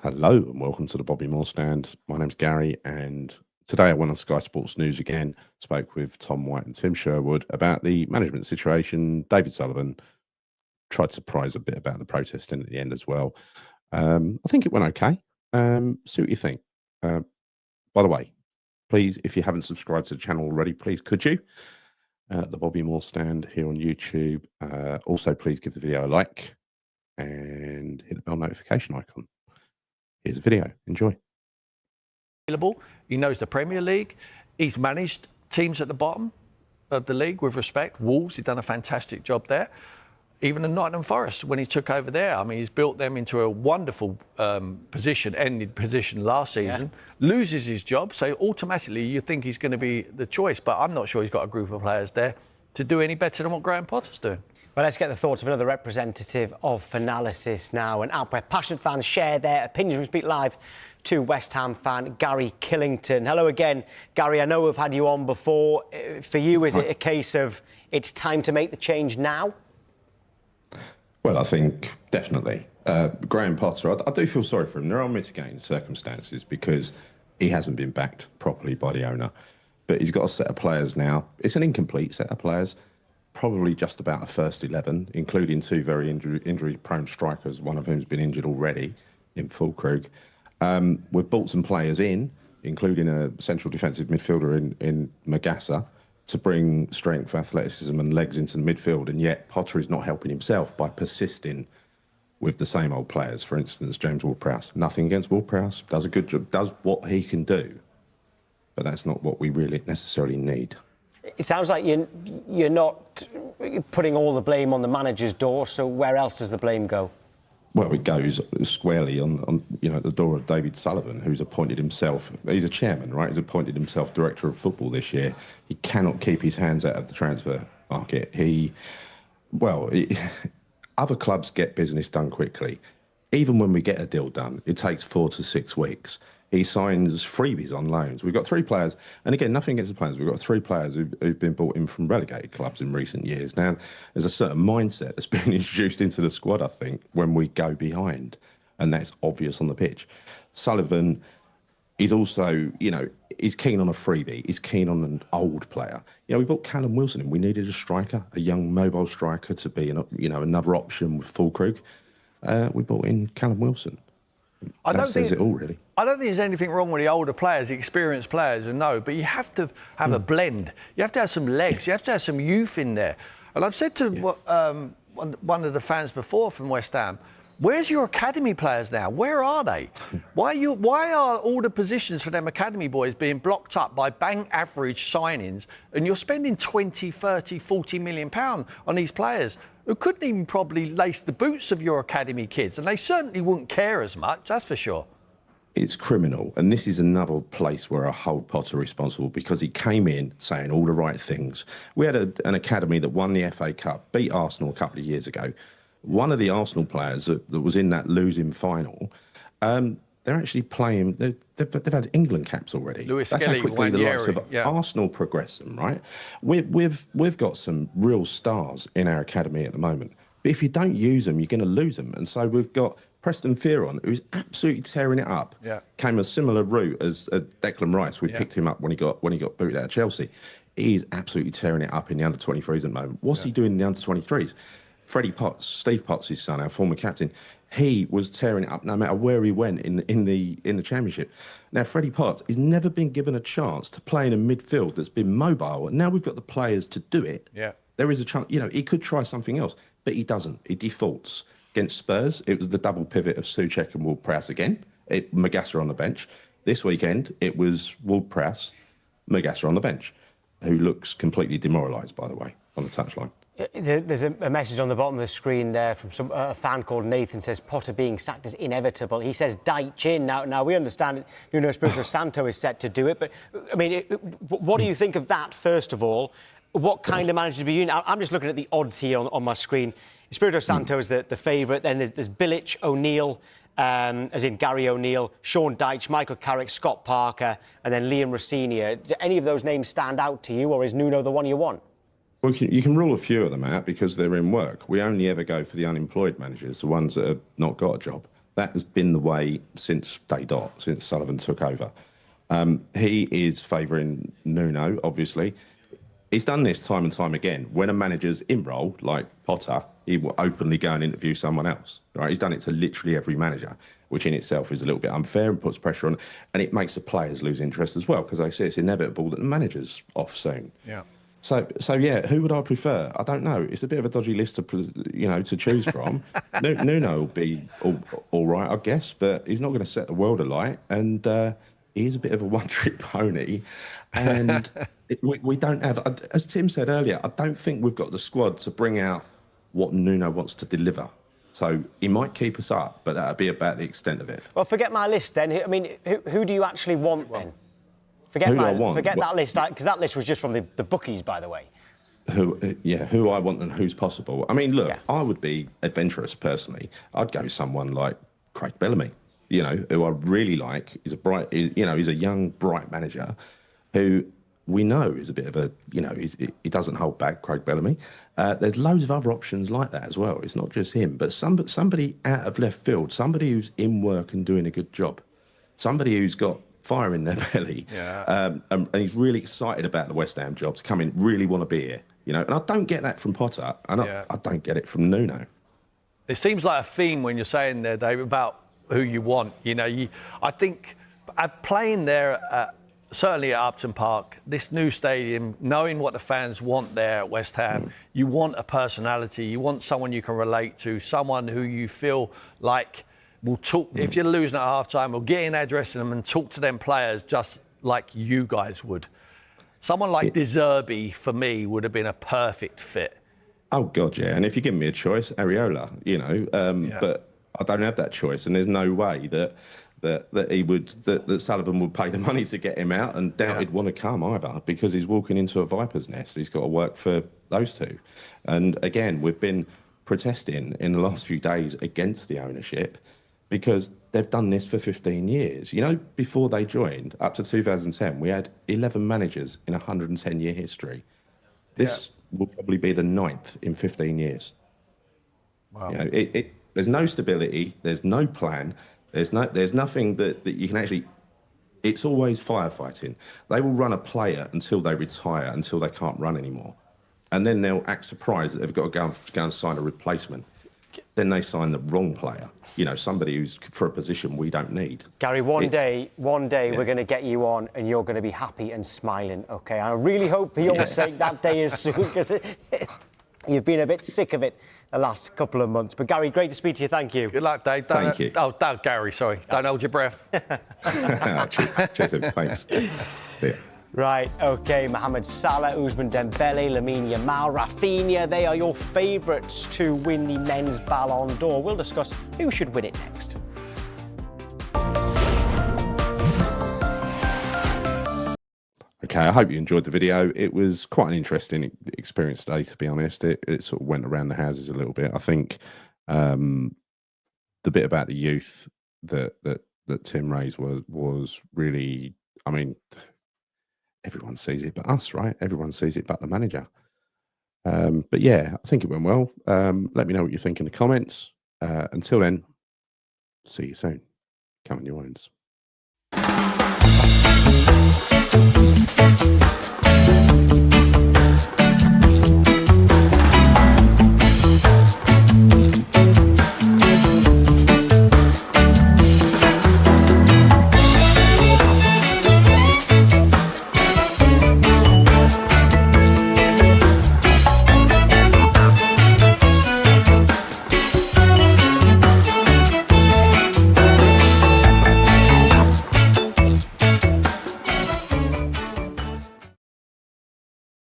Hello and welcome to the Bobby Moore Stand. My name's Gary, and today I went on Sky Sports News again, spoke with Tom White and Tim Sherwood about the management situation. David Sullivan tried to prise a bit about the protesting at the end as well. I think it went okay. See what you think. By the way, please, if you haven't subscribed to the channel already, please could you? The Bobby Moore Stand here on YouTube. Also, please give the video a like and hit the bell notification icon. Here's a video. Enjoy. He knows the Premier League. He's managed teams at the bottom of the league with respect. Wolves, he's done a fantastic job there. Even in Nottingham Forest, when he took over there, I mean, he's built them into a wonderful ended position last season. Yeah. Loses his job, so automatically you think he's going to be the choice. But I'm not sure he's got a group of players there to do any better than what Graham Potter's doing. Well, let's get the thoughts of another representative of Finalysis now. And out where passionate fans share their opinions, we speak live to West Ham fan Gary Killington. Hello again, Gary. I know we've had you on before. For you, is it a case of it's time to make the change now? Well, I think definitely. Graham Potter, I do feel sorry for him. There are mitigating circumstances because he hasn't been backed properly by the owner. But he's got a set of players now. It's an incomplete set of players. Probably just about a first 11, including two very injury-prone strikers, one of whom's been injured already in Fulkrug. We've brought some players in, including a central defensive midfielder in Magassa, to bring strength, athleticism and legs into the midfield, and yet Potter is not helping himself by persisting with the same old players. For instance, James Ward-Prowse. Nothing against Ward-Prowse, does a good job, does what he can do, but that's not what we really necessarily need. It sounds like you're not putting all the blame on the manager's door, so where else does the blame go? Well, it goes squarely on the door of David Sullivan, who's appointed himself, he's a chairman, right? He's appointed himself director of football this year. He cannot keep his hands out of the transfer market. Other clubs get business done quickly. Even when we get a deal done, it takes 4 to 6 weeks. He signs freebies on loans. We've got 3 players, and again, nothing against the players. We've got 3 players who've been brought in from relegated clubs in recent years. Now, there's a certain mindset that's been introduced into the squad, I think, when we go behind, and that's obvious on the pitch. Sullivan is also, he's keen on a freebie. He's keen on an old player. We brought Callum Wilson in. We needed a striker, a young mobile striker to be, another option with Fulkrug. We brought in Callum Wilson. That says it all, really. I don't think there's anything wrong with the older players, the experienced players, and no, but you have to have a blend. You have to have some legs. You have to have some youth in there. And I've said to one of the fans before from West Ham, where's your academy players now? Where are they? Why are all the positions for them academy boys being blocked up by bang average signings, and you're spending 20, 30, 40 million pounds on these players who couldn't even probably lace the boots of your academy kids, and they certainly wouldn't care as much, that's for sure. It's criminal, and this is another place where I hold Potter responsible, because he came in saying all the right things. We had an academy that won the FA Cup, beat Arsenal a couple of years ago. One of the Arsenal players that was in that losing final, they're actually playing. They've had England caps already. Lewis That's Skelly, how quickly the likes of Arsenal progress them, right? We've got some real stars in our academy at the moment. But if you don't use them, you're going to lose them. And so we've got Preston Fearon, who's absolutely tearing it up. Yeah. Came a similar route as Declan Rice. We picked him up when he got booted out of Chelsea. He's absolutely tearing it up in the under-23s at the moment. What's he doing in the under-23s? Freddie Potts, Steve Potts' son, our former captain, he was tearing it up no matter where he went in the Championship. Now, Freddie Potts has never been given a chance to play in a midfield that's been mobile, and now we've got the players to do it. Yeah. There is a chance, he could try something else, but he doesn't. He defaults. Against Spurs, it was the double pivot of Souček and Ward-Prowse again. Magassa on the bench. This weekend, it was Ward-Prowse, Magassa on the bench, who looks completely demoralised, by the way, on the touchline. There's a message on the bottom of the screen there from a fan called Nathan. Says Potter being sacked is inevitable. He says Deitch in. Now we understand it. Nuno Espirito Santo is set to do it, but I mean, what do you think of that? First of all, what kind of manager to be in? I'm just looking at the odds here on my screen. Espirito Santo is the favourite. Then there's Bilic, O'Neill, as in Gary O'Neill, Sean Dyche, Michael Carrick, Scott Parker, and then Liam Rossini. Do any of those names stand out to you, or is Nuno the one you want? Well, you can rule a few of them out because they're in work. We only ever go for the unemployed managers, the ones that have not got a job. That has been the way since day dot, since Sullivan took over. He is favouring Nuno, obviously. He's done this time and time again. When a manager's in role, like Potter, he will openly go and interview someone else. Right? He's done it to literally every manager, which in itself is a little bit unfair and puts pressure on, and it makes the players lose interest as well, because they say it's inevitable that the manager's off soon. Yeah. So yeah, who would I prefer? I don't know. It's a bit of a dodgy list to choose from. Nuno will be all right, I guess, but he's not going to set the world alight, and he's a bit of a one-trick pony. And we don't have, as Tim said earlier, I don't think we've got the squad to bring out what Nuno wants to deliver. So he might keep us up, but that'll be about the extent of it. Well, forget my list then. I mean, who do you actually want then? Forget that list, because that list was just from the bookies, by the way. Who I want and who's possible. I mean, look, I would be adventurous personally. I'd go someone like Craig Bellamy, who I really like. He's he's a young, bright manager who we know is a bit of a, he doesn't hold back, Craig Bellamy. There's loads of other options like that as well. It's not just him, but somebody out of left field, somebody who's in work and doing a good job, somebody who's got fire in their belly, and he's really excited about the West Ham job, to come in, really want to be here, and I don't get that from Potter, and I don't get it from Nuno. It seems like a theme when you're saying there, Dave, about who you want. I think playing there, certainly at Upton Park, this new stadium, knowing what the fans want there at West Ham, you want a personality, you want someone you can relate to, someone who you feel like will talk. If you're losing at half time, we'll get in their dressing room and talk to them players just like you guys would. Someone like De Zerbi, for me, would have been a perfect fit. Oh, God, yeah. And if you give me a choice, Areola, but I don't have that choice. And there's no way that Sullivan would pay the money to get him out, and doubt he'd want to come either, because he's walking into a viper's nest. He's got to work for those two. And again, we've been protesting in the last few days against the ownership, because they've done this for 15 years. Before they joined, up to 2010, we had 11 managers in a 110-year history. This will probably be the 9th in 15 years. Wow. There's no stability, there's no plan, there's nothing that you can actually... It's always firefighting. They will run a player until they retire, until they can't run anymore. And then they'll act surprised that they've got to go and sign a replacement. Then they sign the wrong player, somebody who's for a position we don't need. Gary, one day we're going to get you on and you're going to be happy and smiling, OK? I really hope for your sake that day is soon, because you've been a bit sick of it the last couple of months. But Gary, great to speak to you. Thank you. Good luck, Dave. Thank you. Oh, Gary, sorry. Don't hold your breath. Cheers, thanks. Yeah. Right, OK, Mohamed Salah, Ousmane Dembele, Lamine Yamal, Rafinha, they are your favourites to win the men's Ballon d'Or. We'll discuss who should win it next. OK, I hope you enjoyed the video. It was quite an interesting experience today, to be honest. It sort of went around the houses a little bit. I think the bit about the youth that Tim raised was really, I mean... Everyone sees it but us, right? Everyone sees it but the manager. But yeah, I think it went well. Let me know what you think in the comments. Until then, see you soon. Come on your own.